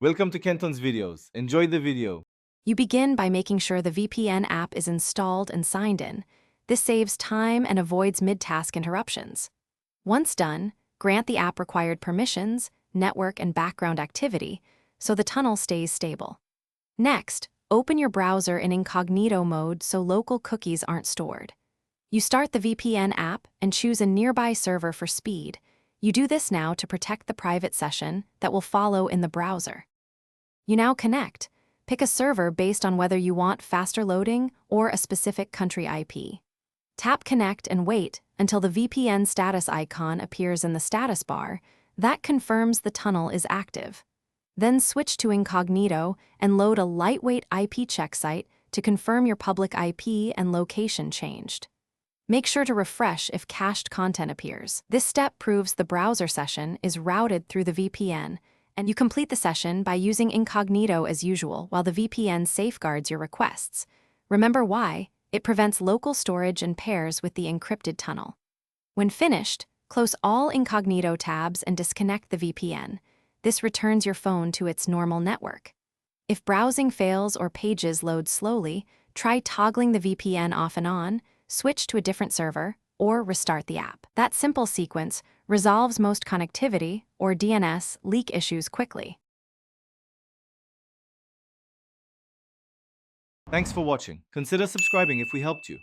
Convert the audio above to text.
Welcome to Kenton's videos. Enjoy the video. You begin by making sure the VPN app is installed and signed in. This saves time and avoids mid-task interruptions. Once done, grant the app required permissions, network and background activity, so the tunnel stays stable. Next, open your browser in incognito mode so local cookies aren't stored. You start the VPN app and choose a nearby server for speed. You do this now to protect the private session that will follow in the browser. You now connect. Pick a server based on whether you want faster loading or a specific country IP. Tap Connect and wait until the VPN status icon appears in the status bar. That confirms the tunnel is active. Then switch to Incognito and load a lightweight IP check site to confirm your public IP and location changed. Make sure to refresh if cached content appears. This step proves the browser session is routed through the VPN, and you complete the session by using Incognito as usual while the VPN safeguards your requests. Remember why? It prevents local storage and pairs with the encrypted tunnel. When finished, close all Incognito tabs and disconnect the VPN. This returns your phone to its normal network. If browsing fails or pages load slowly, try toggling the VPN off and on, switch to a different server, or restart the app. That simple sequence resolves most connectivity or DNS leak issues quickly. Thanks for watching. Consider subscribing if we helped you.